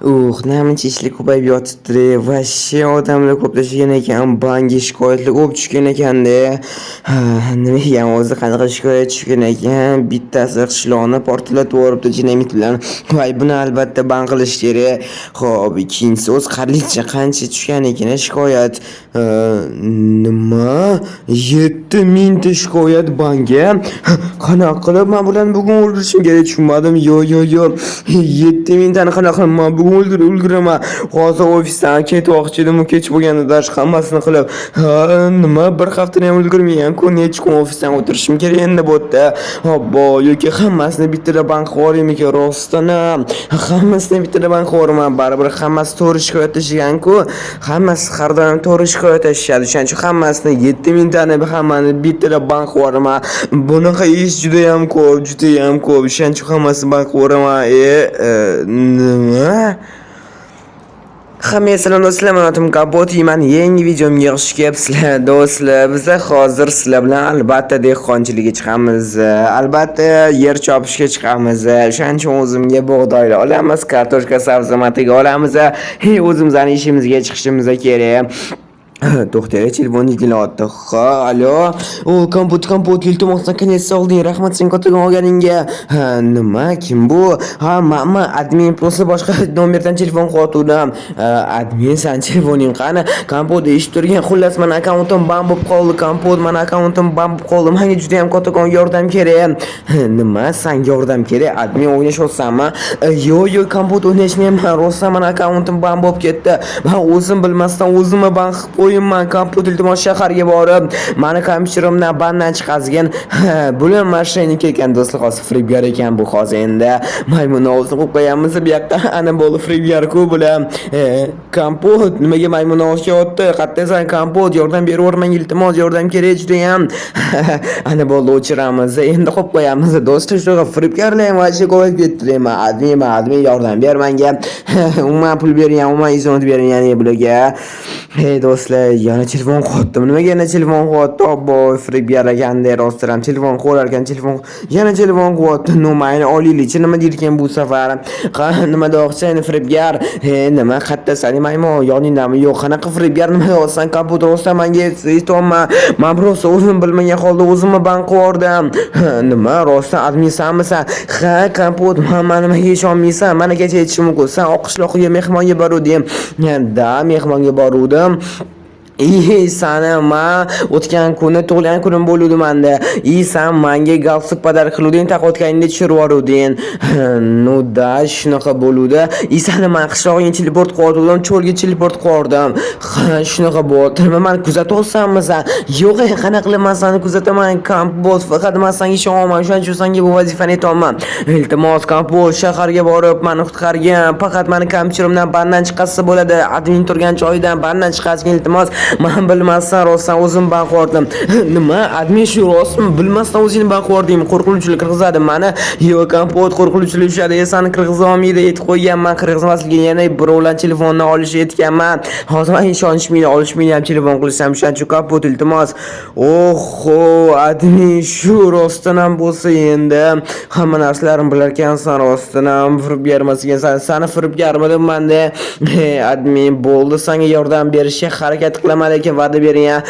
Namuncha ishlik ko'payib yotibdi. Vashshe odamlar ko'plashigan ekan, bangi shikoyatlar ko'p tushgan ekanda. Nima ekan o'zi qanaqa shikoyat tushgan ekan? Bittasi qishloqni portlatib yuboribdi dinamit bilan. Voy, buni albatta ban qilish kerak. Xo'p, ikkinchisi o'zi qancha tushgan ekan shikoyat? Nima? 7000 ta shikoyat banga. Qanaqa qilib men bilan bugun o'ldirishim kerak tushunmadim. Yo'q. 7000 tani qanaqa qilib men bugun ulguraman. Hozir ofisdan ketmoqchi edim, kech bo'lganda dash hammasini qilib. Nima bir haftani ham ulgurmayman-ku, necha kun ofisdan o'tirishim kerak endi bu yerda. Obbo, yoki hammasini bittada bank qilib rostdan ham. Hammasini bittada bank qilib baribir hammasi to'g'ri shikoyat tashigan-ku. Hammasi har doim to'g'ri shikoyat tashishadi. Shuning uchun hammasini 7000 tani hammani bittada bank qilib bunaqa ish juda ham ko'p. Shuning uchun hammasi bank qilib nima? Hamma salom do'stlar, men atim Kapot. Yangi videomga xush kelibsizlar do'stlar. Biz hozir sizlar bilan albatta dehqonchilikka chiqamiz. Albatta yer chopishga chiqamiz. O'shaning uchun o'zimga bug'doylar olamiz, kartoshka sabzavatiga olamiz. O'zimizning ishimizga chiqishimiz kerak. To'xtang, telefon jiringlayapti. Alo. Kompot iltimos konets olding. Rahmat sen kattakon olganingga. Nima? Kim bu? Men admin просто boshqa nomerdan telefon qilyaptim. Admin san telefoning qani? Kompot eshitib turgan. Xullas, men akkauntim ban bo'lib qoldi. Kompot, men akkauntim ban bo'lib qoldi. Menga juda ham kattakon yordam kerak. Nima? Sen yordam kerak? Admin o'ynashyapsanmi? Yo'q, kompot o'ynashmayman. Rostdan men akkauntim ban bo'lib ketdi. Men o'zim bilmasdan o'zimni ban qilib man kompyuter iltimos shaharga borib, meni kompyuterimdan bandan chiqazgan bular mashinaga ekan do'stlar, hozir firibgar ekan bu hozir endi. Maymunni o'zini qo'yib qo'yamiz bu yoqda. Ana bo'ldi firibgar-ku bular. Kompyuter nimaga maymunni o'shyapti? Qattiqsan kompyuter yordam beravermang iltimos, yordam kerak juda ham. Ana bo'ldi o'chiramiz. Endi qo'yib qo'yamiz do'stlar. Shunaqa firibgarlar vachi qo'yib ketdi. Admin yordam ber menga. Umuman pul bering, umuman izon bering yana bularga. Hey do'stlar, yana telefon qo'ydim. Nimaga yana telefon qo'ydim? Obbo, firibgar ekanda, rostdan telefon qo'yarkan yana telefon qo'ydim. Mayli oliylikchi nima deyirkan bu safar? Nima demoqchi firibgar? Nima qattasani maymo yoningdami? Yo'q, qanaqa firibgar nima deyapsan? Kompyuter o'sdan menga aytolma. Men просто o'zim bilmagan holda o'zimni bank qildim. Nima rostdan adminsanmisan? Kompyuter men nimaga ishonmaysan? Mana kecha aytishim mumkin. Sen oqishloqqa mehmonga boruvdim. Da, mehmonga boruvdim. Sana o'tgan kuni tug'ilgan kunim bo'ldi menda. San menga galstuk padar qiluvding, taqotganingda tushirib yuboruvding. No da shunaqa bo'ldi. Sani men qishloqqa teleport qo'ydim, cho'lga teleport qo'ydim. Shunaqa bo'ldi. Men kuzatyapsanmi sen? Yo'q, qanaqa qilaman seni kuzataman. Kompot faqat men senga ishonaman. Shuning uchun senga bu vazifani aytaman. Iltimos kompot shaharga borib, meni qutqargan. Faqat meni kompyuterimdan bandan chiqarsa bo'ladi. Admin turgan joydan bandan chiqargan iltimos. Men bilmasdan rostdan o'zim ban qildim. Nima? Admin shu rostmi? Bilmasdan o'zing ban qildim. Qo'rquvchilik qirg'izadi meni. Yo'q, kompot qo'rquvchilik ushadi. Seni qirg'iza olmaydi, aytib qo'yganman. Qirg'izmasligini yana birovlar telefonni olish aytganman. Hozir men olishmaydi ham telefon qilsam, shuning uchun kompot iltimos. Oho, admin shu rostdan ham bo'lsa endi hamma narsalarimni bilar ekansan, rostdan ham firibgar emasgan. Seni firibgarmidim menda? Admin bo'ldi, senga yordam berishga harakat qilaman. Lekin va'da bering.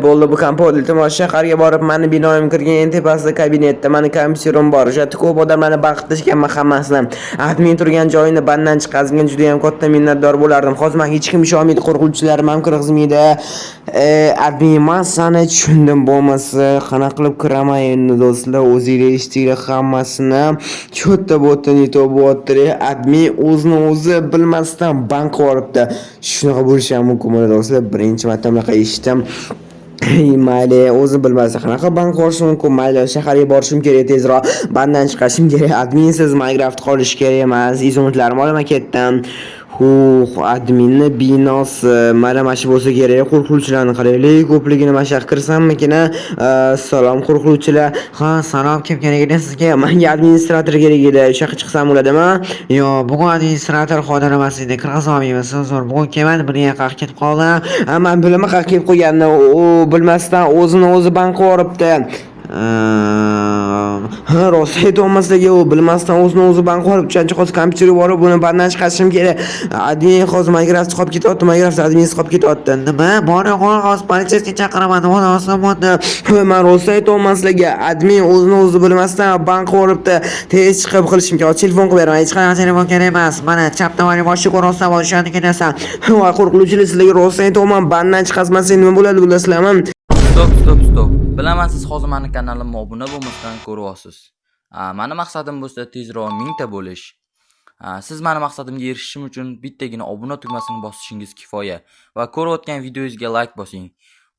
Bo'ldi bu kompot iltimos shaharga borib meni binoyim kirgan tepasida kabinetda meni kompyuterim bor. O'sha ko'p odamlarni baqirtishganman hammasini. Admin turgan joyini bandan chiqazgan juda ham katta minnatdor bo'lardim. Hozir men hech kim ishonmaydi, qo'rquvchilarim ham kirgizmaydi. Admin men seni tushundim bo'lmasa, qanaqa qilib kiraman endi do'stlar, o'zingizlar eshitdinglar hammasini. Katta botdan yetib bo'lyapti. Admin o'zi bilmasdan bank qilibdi. Shunaqa bo'lishi ham mumkin do'stlar. Birinchi marta bunaqa eshitdim. Mayli, o'zi bilmasa qanaqa bank qilish mumkin? Mayli, shaharga borishim kerak tezroq. Bandan chiqishim kerak. Adminsiz Minecraft qolish kerak emas. Izonitlarim olaman ketdim. Adminni binosi mana shu bo'lsa kerak. Qo'rquvchilarni qaraylik, ko'pligini mana shu kirsammikin. Salom qo'rquvchilar. Salom, kim kerak edi sizga? Menga administrator kerak edi. O'sha chiqsam bo'ladimi? Yo'q, bugun administrator xotir emas edi. Qirg'iz olmaysiz. Zo'r bugun kelmadi, bir yoqqa ketib qoldi. Men bilaman, kelib qo'yganini. U bilmasdan o'zini o'zi bank qilib yuboribdi. Ha, rost aytolmasligi u bilmasdan o'zini o'zi banqorib chanchi hozir kompyuterga borib buni bandan chiqarishim kerak. Admin hozir Minecraft chiqib ketyapti, Minecraft admin chiqib ketyapti. Nima? Bor hozir politsiyaga chaqiraman. Oson-oson. Men rost aytolmasligi admin o'zini o'zi bilmasdan banqoribdi. Tez chiqib qilishim kerak. Telefon qilib beraman. Hech qanaqa telefon kerak emas. Mana chap tomonga boshqa ko'rsa bo'lishadi ketasan. Va qo'rquvchilar sizlarga rost aytaman, bandan chiqasmasa nima bo'ladi bilasizlarmi? Stop. Bilaman siz hozir meni kanalimga obuna bo'lmasdan ko'ryapsiz. Meni maqsadim bo'lsa tezroq 1000 ta bo'lish. Siz meni maqsadimga erishishim uchun bittagina obuna tugmasini bosishingiz kifoya va ko'rayotgan videoyingizga like bosing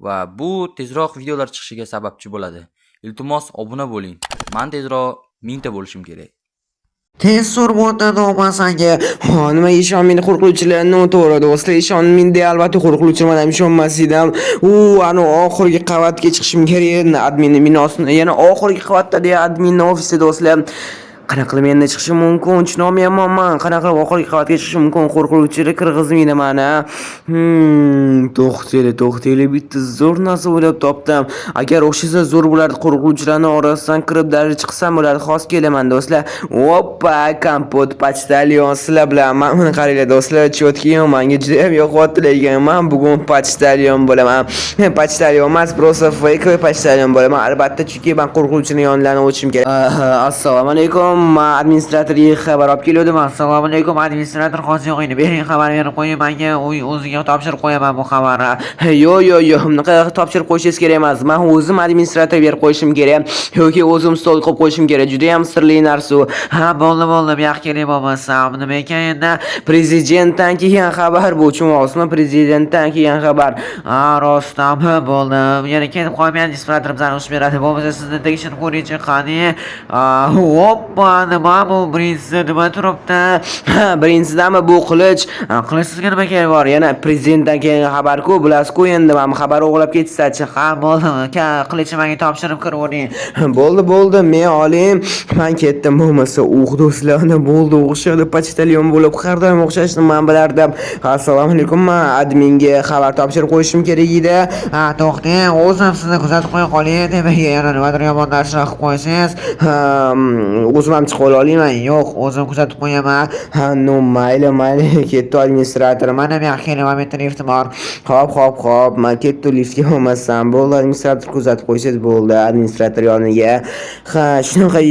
va bu tezroq videolar chiqishiga sababchi bo'ladi. Iltimos obuna bo'ling. Men tezroq 1000 ta bo'lishim kerak. Tez surmoqdan olmasanga. Nima ishonmaydi qo'rquvchilarni to'g'ri do'stlar, ishonmaydi albatta qo'rquvchilar ham ishonmas edim. Ani oxirgi qavatga chiqishim kerak edi, adminning binosini. Yana oxirgi qavatda deya adminning ofisi do'stlar. Qanaqa qilib endi chiqishim mumkin? Tushunolmayapman men. Qanaqa qilib oxirgi qavatga chiqishim mumkin? Qo'rquvchilar kirgizmaydi meni. To'xtayli, bitta zo'r narsa o'ylab topdim. Agar o'shisa zo'r bo'lardi, qo'rquvchilarning orasidan kirib daryo chiqsam bo'lardi. Xos kelaman do'stlar. Oppa, kompot почтальон sizlar bilan. Mana qaranglar do'stlar, chotkim menga juda ham yoqyapti lekin men bugun почтальон bo'laman. Men почтальон emas, просто fake почтальон bo'laman. Albatta, chunki men qo'rquvchining yonlarini o'chishim kerak. Assalomu alaykum. Men administratorga xabar olib keldim. Assalomu alaykum, administrator hozir yo'qingni bering, xabar berib qo'ying. Menga o'ziga topshirib qo'yaman bu xabarni. Yo'q, bunaqa topshirib qo'yishingiz kerak emas. Men o'zim administrator berib qo'yishim kerak yoki o'zim stol qilib qo'yishim kerak. Juda ham sirli narsa u. Ha, bo'ldi, yo'q kerak bo'lmasa, nima ekan endi? Prezidentdan kelgan xabar bu, tushunasizmi? Prezidentdan kelgan xabar. Rostdan bo'ldi. Yana ketib qolmagan administrator bizani ushbu beradi. Bo'lmasa sizni tekshirib ko'ringchi qani. Hoppa, nima bu? Birinchisi nima turibdi? Birinchisidami bu qilich? Qilichsizga nima kerak bor? Yana prezidentdan kelgan xabar-ku, bilasiz-ku endi men xabar o'g'lab ketsa-chi. Ha, bo'ldi. Qilichni menga topshirib kiravering. Bo'ldi, men olim. Men ketdim bo'lmasa, do'stlarni bo'ldi, o'xshadi почтальон bo'lib, har doim o'xshashni men bilardim. Assalomu alaykum, men adminga xabar topshirib qo'yishim kerak edi. To'xtang, o'zim sizni kuzatib qo'ya qolay deb yana nimadir yomon narsa qilib qo'ysangiz, o'zim ham chiqib olayman. yo'q, o'zim kuzatib qo'yaman. No, mayli, ketdi administrator. Mana bu yoqqa kilometr lifti bor. Xo'p, men ketdi liftga olmasam bo'ldi, administrator kuzatib qo'ysangiz bo'ldi, administrator yoniga. Shunaqa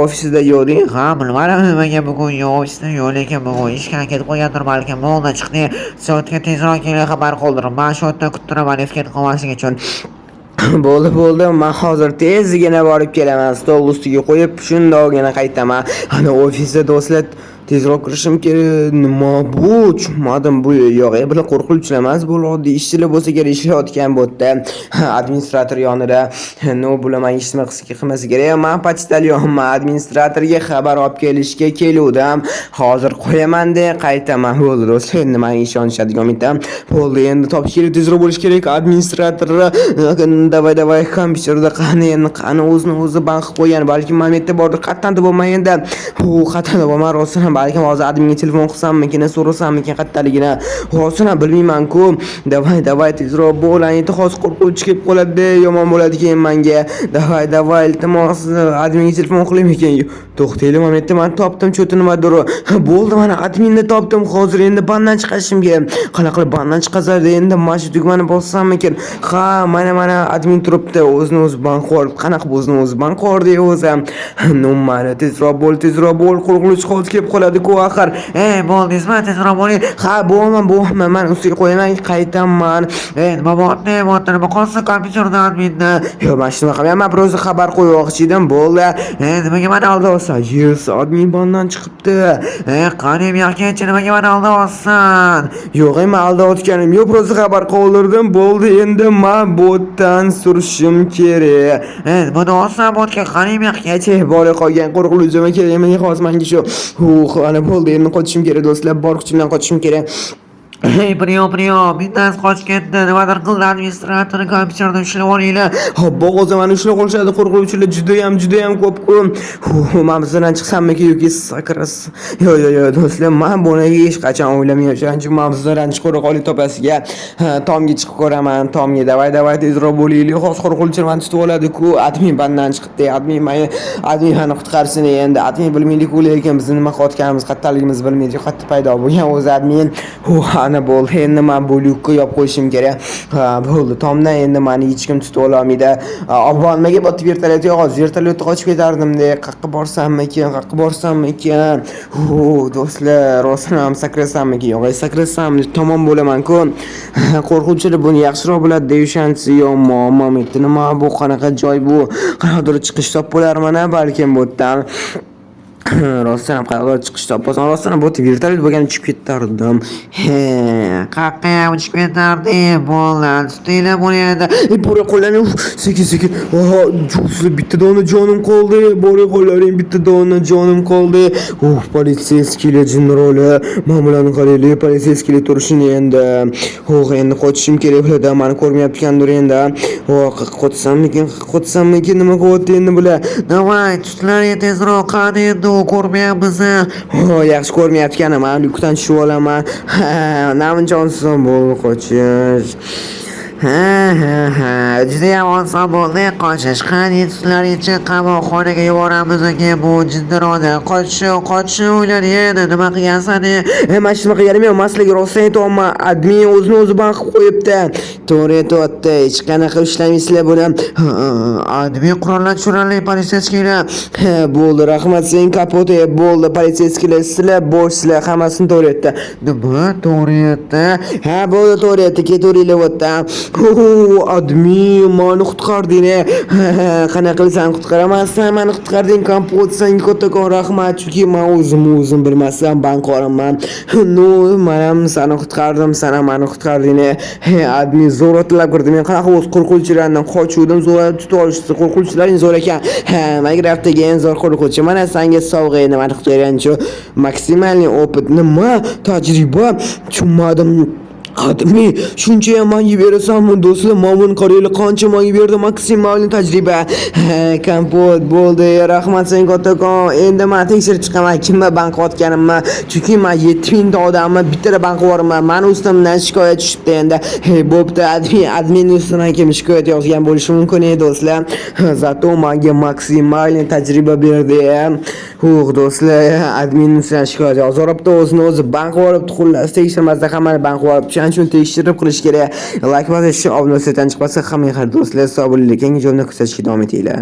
ofisida yo'ring. Ha, bilmadim nimaga bugun ofisda yo'q, lekin bugun ishga ketib qo'ygandir balkim. Bo'ldi, chiqdi. Soatga tezroq kelib xabar qoldirib, men shu yerda kutib turaman lift ketib qolmasligi uchun. Bo'ldi, men hozir tezgina borib kelaman. Stol ustiga qo'yib, shundogina qaytaman. Ana ofisda do'stlar tezroq kirishim kerak. Nima bu? Tushunmadim bu. Yo'q, bular qo'rquvchilar emas, bu oddiy ishchilar bo'lsa kerak, ishlayotgan bo'tda. Administrator yonida. No, bular men ishni qilmasa kerak. Men почтальонman, administratorga xabar olib kelishga keluvdim. Hozir qo'yaman-da, qaytaman. Bo'ldi do'stlar, endi menga ishonishadigan umidam. Bo'ldi, endi topish kerak, tezroq bo'lish kerak. Administrator davay kompyuterda qani o'zini bank qilib qo'ygan. Balki men yerda bordir, qattandir bo'lmaganda. Qattandir bo'lmay rostdan balkim hozir adminga telefon qilsammikin, so'rasammikin qattaligini. Hozir bilmayman-ku. Davay tezroq bo'ling. Endi hozir qo'rquvchi kelib qoladi, yomon bo'ladi keyin menga. Davay iltimos adminga telefon qilaymikin. To'xtaylik, men topdim cho'ti nimadir. Bo'ldi, mana adminni topdim. Hozir endi bandan chiqishim kerak. Qanaqa qilib bandan chiqazadi endi? Mana shu tugmani bossammikin. Ha, mana admin turibdi. O'zini o'zi banqor. Qanaqa o'zini o'zi banqor dey o'zi. Mayli, tezroq bo'l. Qo'rquvchi hozir kelib qoladi-ku axir. Bo'ldingizmi? Tezroq bo'ling. Ha, bo'laman. Men ustiga qo'yaman, qaytaman. Nima bo'pti? Nima qolsa kompyuterda adminni. Yo'q, men shunaqa qilmayman. Men biroz xabar qo'ymoqchi edim. Bo'ldi. Nimaga meni aldayapsan? Yes, admin bandan chiqibdi. Qani bu yoqqa nimaga meni aldayapsan? Yo'q, men aldayotganim yo'q, biroz xabar qoldirdim. Bo'ldi, endi men botdan surishim kerak. Buni olsam botga qani bu yoqqa bora qolgan qo'rquvchim kerak. Menga hozir menga shu ana bo'ldi, endi qochishim kerak do'stlar, bor kuchim bilan qochishim kerak. Hey Priyo, bittasi qochib ketdi. Nimadir qildi, administratorni kompyuterda ushlab olinglar. Hoppa o'zi mana shuni qilishadi, qo'rquvchilar juda ham ko'p-ku. Men bizdan chiqsammiki yoki sakras. Yo, do'stlar, men buni hech qachon o'ylamayman. Chunki men bizdan chiqib qolib topasiga tomga chiqib ko'raman. Tomga davay tezroq bo'laylik. Hozir qo'rquvchilar meni tutib oladi-ku. Admin bandan chiqdi. Admin meni qutqarsin endi. Admin bilmaydi-ku, lekin biz nima qilayotganimiz, qattaligimiz bilmaydi. Qatta paydo bo'lgan o'zi admin. Ana bo'ldi. Endi men bu lyukka yopib qo'yishim kerak. Ha, bo'ldi. Tomdan endi meni hech kim tutib olmaydi. Obamaga botib vertolyotga hozir vertolyotda qochib ketardim-da. Qaqqa borsammikin? Do'stlar, rostdan ham sakrasammikin? Yo'q, sakrasam tamom bo'laman-ku. Qo'rquvchilar buni yaxshiroq biladi deyishansi, yo muammomitti. Nima bu, qanaqa joy bu? Qanaqadir chiqish topib bo'larman-a balkim bu yerdan. Rostdan ham qayerga chiqish topsam, rostdan ham bu vertolyot bo'lgan uchib ketardim. Qaqqa uchib ketardi. Bo'ldi, tutinglar buni endi. Bora qo'llaring, sekin. Ju'sli bitta dona jonim qoldi. Bora qo'llaring, bitta dona jonim qoldi. Politsiyskilar generali. Men bilan qaraylik, politsiyskilar turishini endi. Endi qochishim kerak bo'ladi. Meni ko'rmayotgandir endi. Qochsammikin, nima qilyapti endi bular? Davay, tutlaring tezroq, qani endi ko'rmayapmiz. Yaxshi ko'rmayotganim, men lyukdan tushib olaman. Namuncha oson bo'ldi qochish. Judayam oson bo'ldi qochish. Qani tutlaringchi qamoqxonaga yuboramiz aka, bu jindiroda. Qochish o'yladi endi, nima qilgansan? Men shuni qilganim yo'q, maslaga rostdan aytyapman. Admin o'zini ban qilib qo'yibdi. To'g'ri aytyapti. Hech qanaqa ishlamaysizlar buni. Admin qurollar tushirali politsiyaskilar. Bo'ldi, rahmat, sen kapot bo'ldi. Politsiyaskilar sizlar bo'shsizlar, hammasini to'g'ri aytdi. Nima to'g'ri aytdi? Ha, bo'ldi, to'g'ri aytdi. Ketaveringlar o'tda. Admin, meni qutqarding. Qanaqa qilsan qutqaraman, sen meni qutqarding. Kompot, senga kattakon rahmat, chunki men o'zim bilmasam bankorimman. Men ham seni qutqardim, sen ham meni qutqarding. Admin zo'ratlab kirdi. Men qanaqa o'z qo'rquvchilardan qochuvdim, zo'rlab tutib olishdi. Qo'rquvchilaring zo'r ekan. Minecraftdagi eng zo'r qo'rquvchi. Mana senga sovg'a endi, meni qutqarganchi. Maksimalniy opit. Nima? Tajriba. Tushunmadim. Admin, shuncha ham menga berasanmi do'stlar? Mamnun qaraylik, qancha menga berdi, maksimal tajriba. Kompot bo'ldi, rahmat sen kattakon. Endi men tekshirib chiqaman kimga bank qilayotganimni. Chunki men 7000 ta odamni bittada bank qilaman. Meni ustimdan shikoyat tushibdi endi. Bo'pti, admin ustidan kim shikoyat yozgan bo'lishi mumkin edi do'stlar. Zato menga maksimal tajriba berdi. Do'stlar, admin ustidan shikoyat yozoribdi, o'zi bank qilib, xullas tekshirmasda hammani bank qilib shuni tekshirib qilish kerak. Like bosishni, obuna bo'lishdan chiqmasa, hamma xaridorlar sog' bo'ling, keyingi joyda ko'rsatishga davom etinglar.